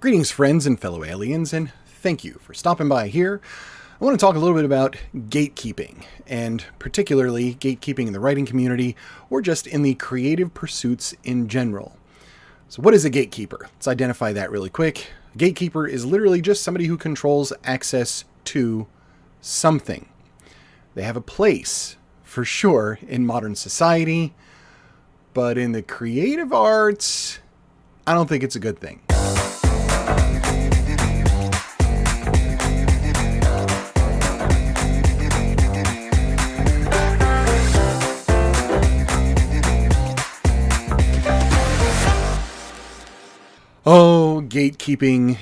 Greetings, friends and fellow aliens, and thank you for stopping by here. I want to talk a little bit about gatekeeping, and particularly gatekeeping in the writing community, or just in the creative pursuits in general. So what is a gatekeeper? Let's identify that really quick. A gatekeeper is literally just somebody who controls access to something. They have a place, for sure, in modern society, but in the creative arts, I don't think it's a good thing. Oh, gatekeeping.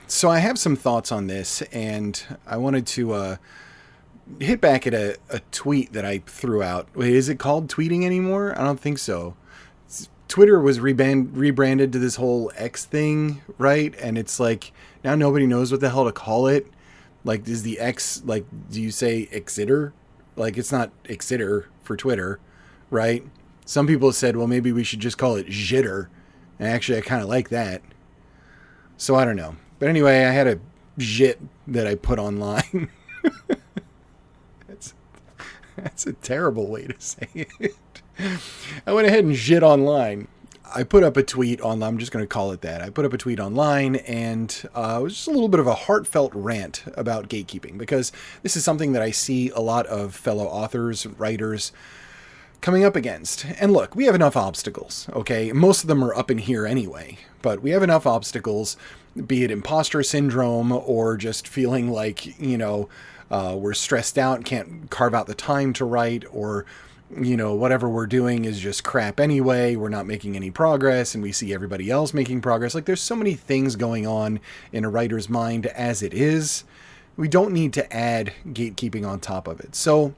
So I have some thoughts on this, and I wanted to hit back at a tweet that I threw out. Wait, is it called tweeting anymore? I don't think so. Twitter was rebranded to this whole X thing, right? And it's like, now nobody knows what the hell to call it. Like, is the X, like, do you say Exeter? Like, it's not Exeter for Twitter, right? Some people said, well, maybe we should just call it Jitter. And actually, I kind of like that. So I don't know. But anyway, I had a jit that I put online. That's a terrible way to say it. I went ahead and jit online. I put up a tweet online. I'm just going to call it that. I put up a tweet online, and it was just a little bit of a heartfelt rant about gatekeeping, because this is something that I see a lot of fellow authors, writers, coming up against. And look, we have enough obstacles, okay? Most of them are up in here anyway, but we have enough obstacles, be it imposter syndrome or just feeling like, we're stressed out and can't carve out the time to write, or, whatever we're doing is just crap anyway. We're not making any progress, and we see everybody else making progress. Like, there's so many things going on in a writer's mind as it is. We don't need to add gatekeeping on top of it. So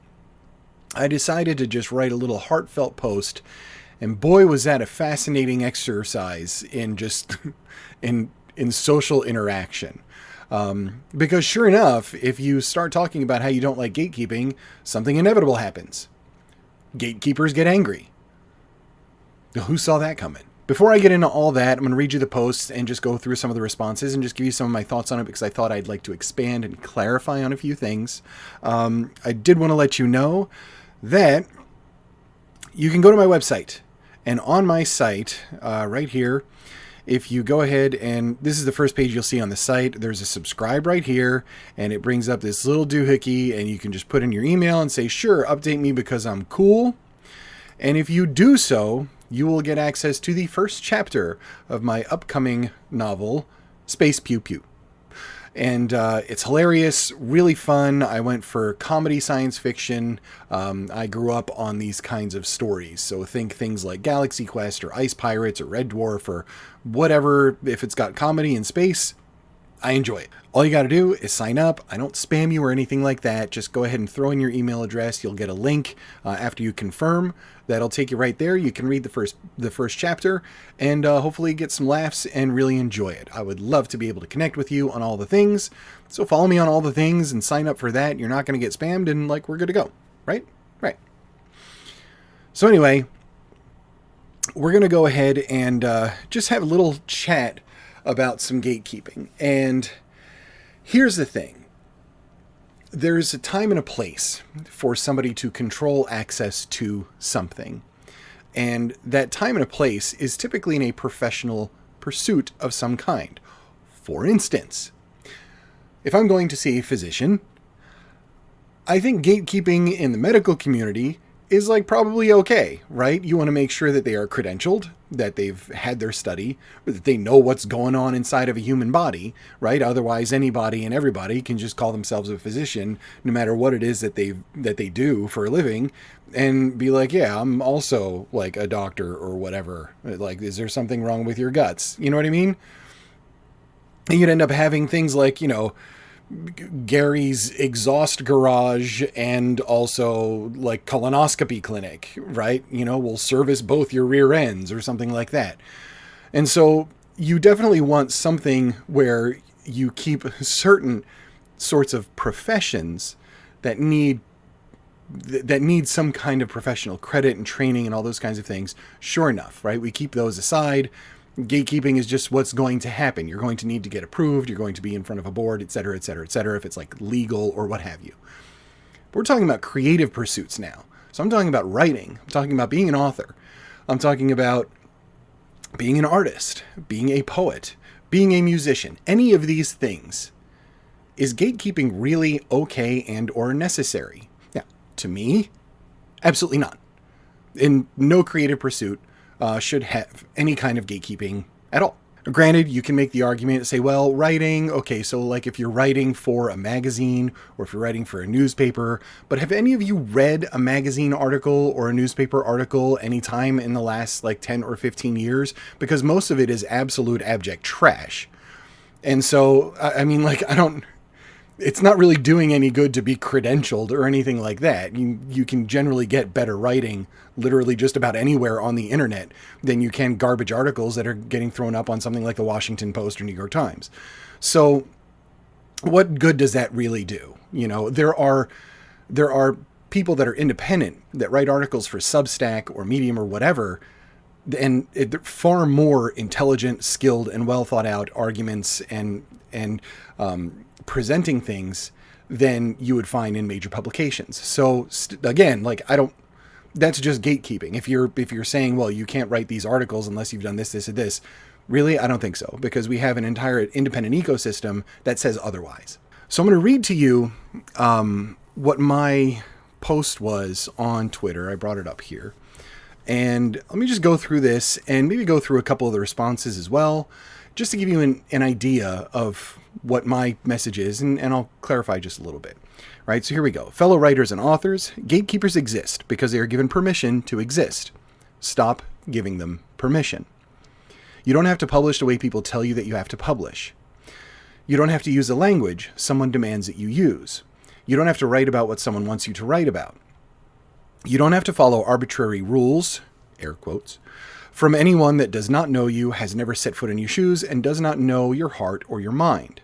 I decided to just write a little heartfelt post, and boy, was that a fascinating exercise in just in social interaction. Because sure enough, if you start talking about how you don't like gatekeeping, something inevitable happens. Gatekeepers get angry. Who saw that coming? Before I get into all that, I'm going to read you the post and just go through some of the responses and just give you some of my thoughts on it, because I thought I'd like to expand and clarify on a few things. I did want to let you know that you can go to my website, and on my site, right here, if you go ahead, and this is the first page you'll see on the site, there's a subscribe right here, and it brings up this little doohickey, and you can just put in your email and say, sure, update me because I'm cool. And if you do so, you will get access to the first chapter of my upcoming novel, Space Pew Pew. And it's hilarious, really fun. I went for comedy science fiction. I grew up on these kinds of stories. So think things like Galaxy Quest or Ice Pirates or Red Dwarf or whatever. If it's got comedy in space, I enjoy it. All you got to do is sign up. I don't spam you or anything like that. Just go ahead and throw in your email address. You'll get a link after you confirm. That'll take you right there. You can read the first chapter and hopefully get some laughs and really enjoy it. I would love to be able to connect with you on all the things. So follow me on all the things and sign up for that. You're not going to get spammed, and we're good to go. Right? Right. So anyway, we're going to go ahead and just have a little chat about some gatekeeping. And here's the thing. There's a time and a place for somebody to control access to something. And that time and a place is typically in a professional pursuit of some kind. For instance, if I'm going to see a physician, I think gatekeeping in the medical community is probably okay, right? You want to make sure that they are credentialed, that they've had their study, that they know what's going on inside of a human body, right? Otherwise, anybody and everybody can just call themselves a physician, no matter what it is that they do for a living, and be like, yeah, I'm also a doctor or whatever. Is there something wrong with your guts? You know what I mean? And you'd end up having things like, Gary's exhaust garage and also colonoscopy clinic, right? Will service both your rear ends or something like that. And so you definitely want something where you keep certain sorts of professions that need some kind of professional credit and training and all those kinds of things. Sure enough, right? We keep those aside. Gatekeeping is just what's going to happen. You're going to need to get approved. You're going to be in front of a board, et cetera, et cetera, et cetera, if it's like legal or what have you. But we're talking about creative pursuits now. So I'm talking about writing. I'm talking about being an author. I'm talking about being an artist, being a poet, being a musician. Any of these things. Is gatekeeping really okay and or necessary? Now, to me, absolutely not. In no creative pursuit should have any kind of gatekeeping at all. Granted, you can make the argument and say, well, writing, okay, so like if you're writing for a magazine or if you're writing for a newspaper, but have any of you read a magazine article or a newspaper article anytime in the last like 10 or 15 years? Because most of it is absolute abject trash. And so, I mean, like, it's not really doing any good to be credentialed or anything like that. You can generally get better writing literally just about anywhere on the internet than you can garbage articles that are getting thrown up on something like the Washington Post or New York Times. So what good does that really do? You know, there are people that are independent that write articles for Substack or Medium or whatever, and they're far more intelligent, skilled, and well thought out arguments and presenting things than you would find in major publications. So again, like that's just gatekeeping. If you're saying, well, you can't write these articles unless you've done this, this, or this, really, I don't think so, because we have an entire independent ecosystem that says otherwise. So I'm going to read to you what my post was on Twitter. I brought it up here. And let me just go through this and maybe go through a couple of the responses as well, just to give you an idea of what my message is, and I'll clarify just a little bit. Right, so here we go. Fellow writers and authors, gatekeepers exist because they are given permission to exist. Stop giving them permission. You don't have to publish the way people tell you that you have to publish. You don't have to use the language someone demands that you use. You don't have to write about what someone wants you to write about. You don't have to follow arbitrary rules, air quotes, from anyone that does not know you, has never set foot in your shoes, and does not know your heart or your mind.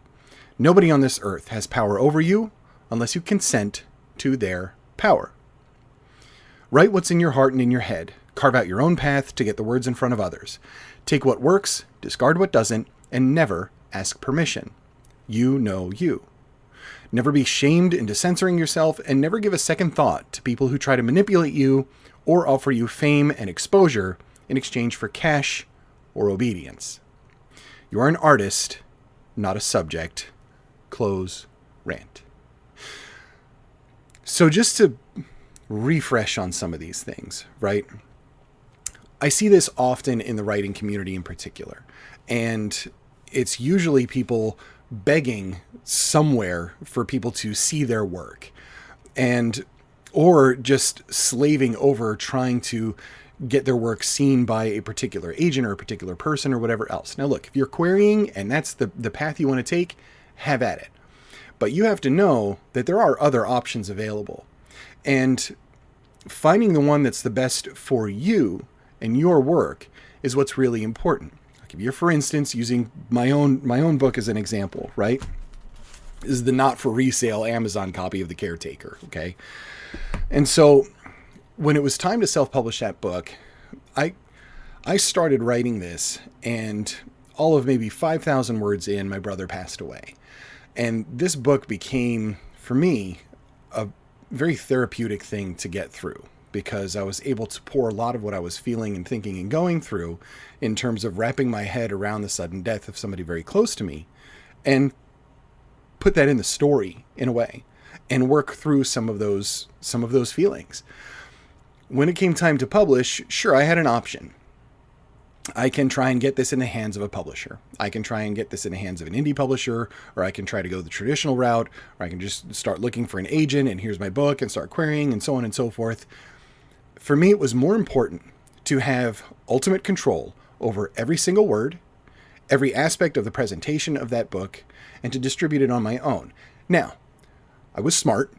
Nobody on this earth has power over you unless you consent to their power. Write what's in your heart and in your head. Carve out your own path to get the words in front of others. Take what works, discard what doesn't, and never ask permission. You know you. Never be shamed into censoring yourself, and never give a second thought to people who try to manipulate you or offer you fame and exposure in exchange for cash or obedience. You are an artist, not a subject. Close rant. So just to refresh on some of these things, right? I see this often in the writing community in particular, and it's usually people begging somewhere for people to see their work, or just slaving over trying to get their work seen by a particular agent or a particular person or whatever else. Now look, if you're querying and that's the path you want to take, have at it. But you have to know that there are other options available. And finding the one that's the best for you and your work is what's really important. I'll give you, for instance, using my own book as an example, right? This is the not for resale Amazon copy of The Caretaker, okay? And so when it was time to self-publish that book, I started writing this, and all of maybe 5,000 words in, my brother passed away. And this book became, for me, a very therapeutic thing to get through, because I was able to pour a lot of what I was feeling and thinking and going through in terms of wrapping my head around the sudden death of somebody very close to me, and put that in the story in a way, and work through some of those feelings. When it came time to publish, sure, I had an option. I can try and get this in the hands of a publisher. I can try and get this in the hands of an indie publisher, or I can try to go the traditional route, or I can just start looking for an agent and here's my book and start querying and so on and so forth. For me, it was more important to have ultimate control over every single word, every aspect of the presentation of that book, and to distribute it on my own. Now, I was smart,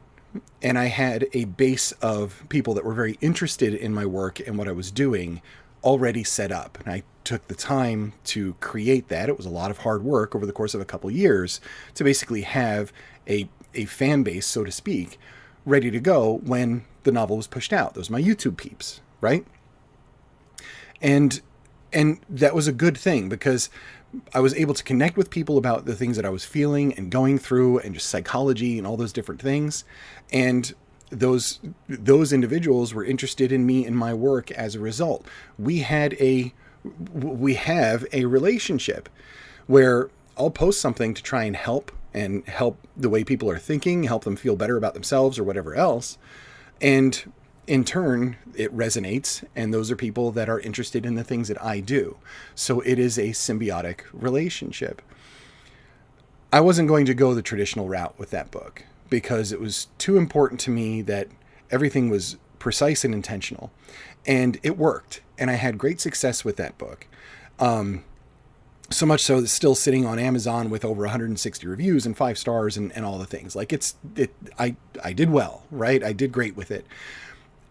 and I had a base of people that were very interested in my work and what I was doing already set up. And I took the time to create that. It was a lot of hard work over the course of a couple of years to basically have a fan base, so to speak, ready to go when the novel was pushed out. Those are my YouTube peeps, right? And And that was a good thing because I was able to connect with people about the things that I was feeling and going through and just psychology and all those different things. And those individuals were interested in me and my work as a result. We have a relationship where I'll post something to try and help the way people are thinking, help them feel better about themselves or whatever else. And in turn, it resonates, and those are people that are interested in the things that I do. So it is a symbiotic relationship. I wasn't going to go the traditional route with that book because it was too important to me that everything was precise and intentional. And it worked. And I had great success with that book. So much so that it's still sitting on Amazon with over 160 reviews and 5 stars and all the things. Like I did well, right? I did great with it.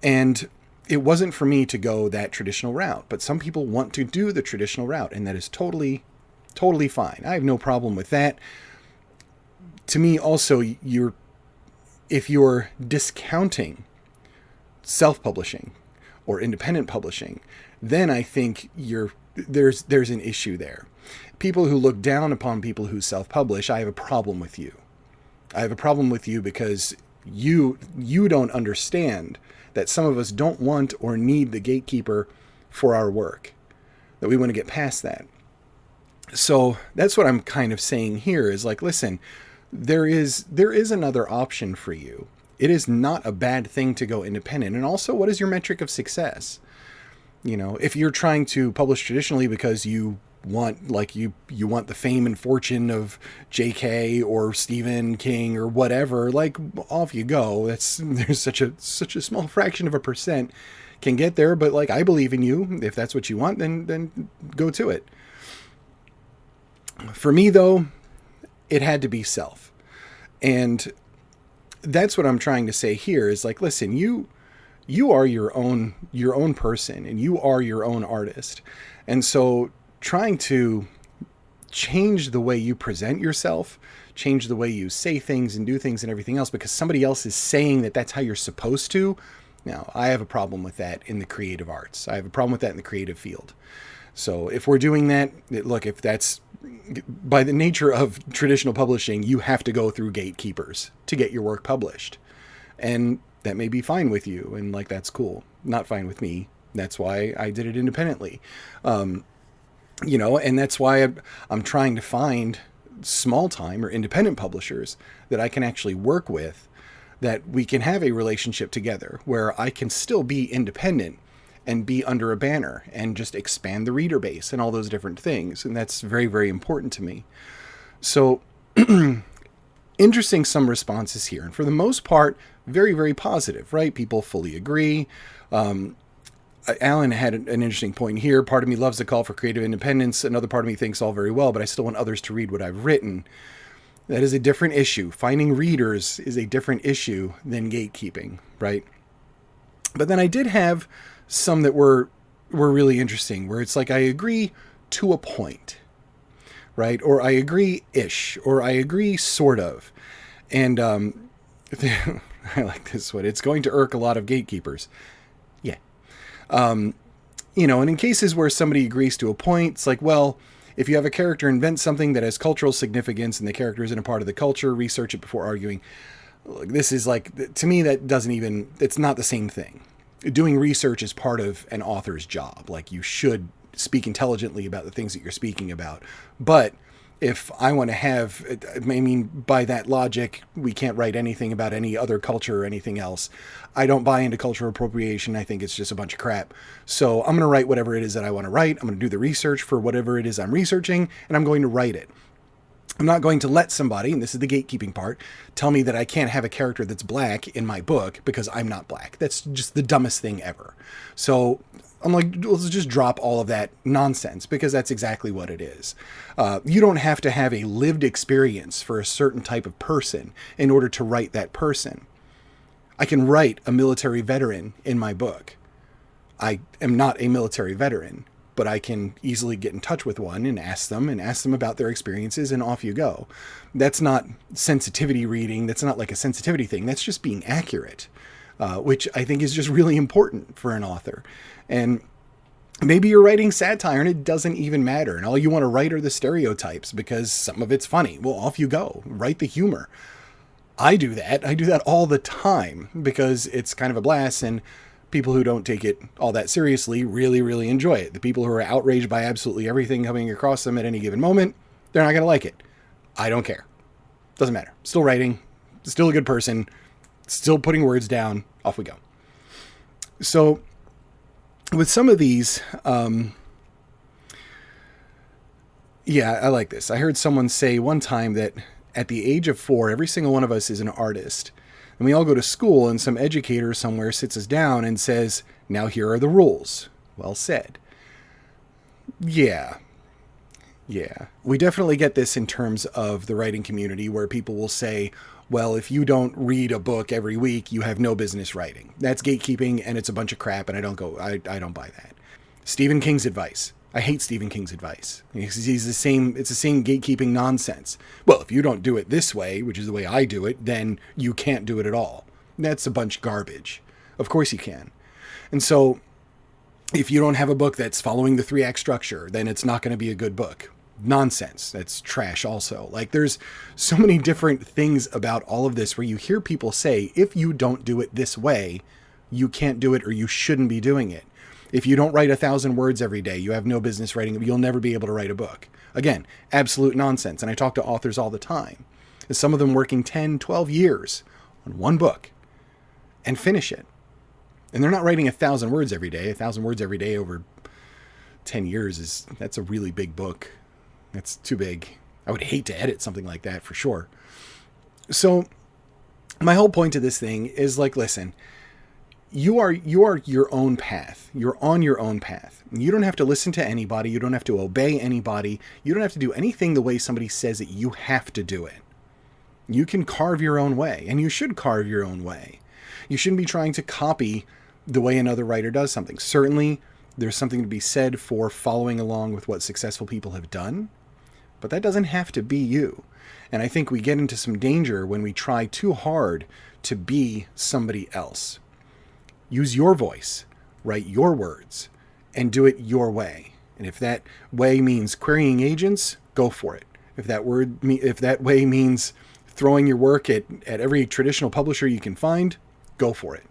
And it wasn't for me to go that traditional route, but some people want to do the traditional route, and that is totally, totally fine. I have no problem with that. To me, also, if you're discounting self-publishing or independent publishing, then I think there's an issue there. People who look down upon people who self-publish, I have a problem with you. I have a problem with you because you don't understand that some of us don't want or need the gatekeeper for our work, that we want to get past that. So that's what I'm kind of saying here is like, listen, there is another option for you. It is not a bad thing to go independent. And also, what is your metric of success? You know, if you're trying to publish traditionally because you want you want the fame and fortune of J.K. or Stephen King or whatever, like off you go. There's such a small fraction of a percent can get there, but like I believe in you. If that's what you want, then go to it. For me though, it had to be self. And that's what I'm trying to say here is like, listen, you are your own person and you are your own artist. And so trying to change the way you present yourself, change the way you say things and do things and everything else because somebody else is saying that that's how you're supposed to. Now, I have a problem with that in the creative arts. I have a problem with that in the creative field. So if we're doing that, look, if that's by the nature of traditional publishing, you have to go through gatekeepers to get your work published. And that may be fine with you. And like, that's cool. Not fine with me. That's why I did it independently. And that's why I'm trying to find small time or independent publishers that I can actually work with, that we can have a relationship together where I can still be independent and be under a banner and just expand the reader base and all those different things. And that's very, very important to me. So interesting, some responses here. And for the most part, very, very positive, right? People fully agree. Alan had an interesting point here. Part of me loves the call for creative independence. Another part of me thinks all very well, but I still want others to read what I've written. That is a different issue. Finding readers is a different issue than gatekeeping, right? But then I did have some that were really interesting, where it's like I agree to a point, right? Or I agree-ish, or I agree sort of. And I like this one. It's going to irk a lot of gatekeepers. Yeah. And in cases where somebody agrees to a point, it's like, well, if you have a character invent something that has cultural significance and the character isn't a part of the culture, research it before arguing. This is like, to me, it's not the same thing. Doing research is part of an author's job. Like, you should speak intelligently about the things that you're speaking about. But if I want to have, by that logic, we can't write anything about any other culture or anything else. I don't buy into cultural appropriation. I think it's just a bunch of crap. So I'm going to write whatever it is that I want to write. I'm going to do the research for whatever it is I'm researching, and I'm going to write it. I'm not going to let somebody, and this is the gatekeeping part, tell me that I can't have a character that's black in my book because I'm not black. That's just the dumbest thing ever. So I'm like, let's just drop all of that nonsense, because that's exactly what it is. You don't have to have a lived experience for a certain type of person in order to write that person. I can write a military veteran in my book. I am not a military veteran, but I can easily get in touch with one and ask them about their experiences, and off you go. That's not sensitivity reading. That's not like a sensitivity thing. That's just being accurate, which I think is just really important for an author. And Maybe you're writing satire and it doesn't even matter. And all you want to write are the stereotypes because some of it's funny. Well, off you go. Write the humor. I do that. I do that all the time because it's kind of a blast, and people who don't take it all that seriously really, really enjoy it. The people who are outraged by absolutely everything coming across them at any given moment, they're not going to like it. I don't care. Doesn't matter. Still writing. Still a good person. Still putting words down. Off we go. So with some of these, yeah, I like this. I heard someone say one time that at the age of 4, every single one of us is an artist. And we all go to school and some educator somewhere sits us down and says, now here are the rules. Well said. Yeah. We definitely get this in terms of the writing community where people will say, well, if you don't read a book every week, you have no business writing. That's gatekeeping and it's a bunch of crap and I don't buy that. Stephen King's advice. I hate Stephen King's advice. It's the same gatekeeping nonsense. Well, if you don't do it this way, which is the way I do it, then you can't do it at all. That's a bunch of garbage. Of course you can. And so if you don't have a book that's following the 3-act structure, then it's not going to be a good book. Nonsense. That's trash also. Like there's so many different things about all of this where you hear people say, if you don't do it this way, you can't do it or you shouldn't be doing it. If you don't write 1,000 words every day, you have no business writing. You'll never be able to write a book. Again, absolute nonsense. And I talk to authors all the time. Some of them working 10, 12 years on one book and finish it. And they're not writing 1,000 words every day. 1,000 words every day over 10 years that's a really big book. That's too big. I would hate to edit something like that for sure. So my whole point to this thing is like, listen, you are your own path. You're on your own path. You don't have to listen to anybody. You don't have to obey anybody. You don't have to do anything the way somebody says that you have to do it. You can carve your own way, and you should carve your own way. You shouldn't be trying to copy the way another writer does something. Certainly, there's something to be said for following along with what successful people have done, but that doesn't have to be you. And I think we get into some danger when we try too hard to be somebody else. Use your voice, write your words, and do it your way. And if that way means querying agents, go for it. If that way means throwing your work at every traditional publisher you can find, go for it.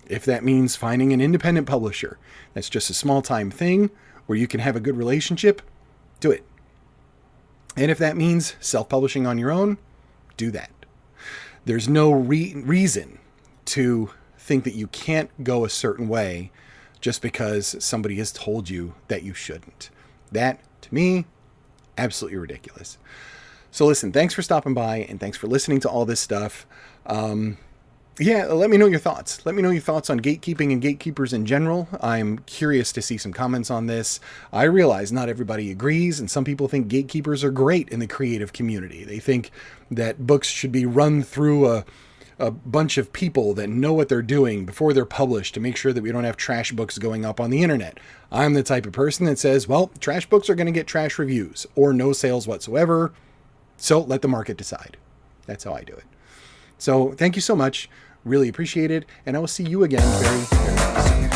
If that means finding an independent publisher, that's just a small-time thing where you can have a good relationship, do it. And if that means self-publishing on your own, do that. There's no reason to think that you can't go a certain way just because somebody has told you that you shouldn't. That, to me, absolutely ridiculous. So listen, thanks for stopping by and thanks for listening to all this stuff. Yeah, let me know your thoughts. Let me know your thoughts on gatekeeping and gatekeepers in general. I'm curious to see some comments on this. I realize not everybody agrees, and some people think gatekeepers are great in the creative community. They think that books should be run through a bunch of people that know what they're doing before they're published to make sure that we don't have trash books going up on the internet. I'm the type of person that says, well, trash books are going to get trash reviews or no sales whatsoever, so let the market decide. That's how I do it. So thank you so much. Really appreciate it, and I will see you again very, very soon.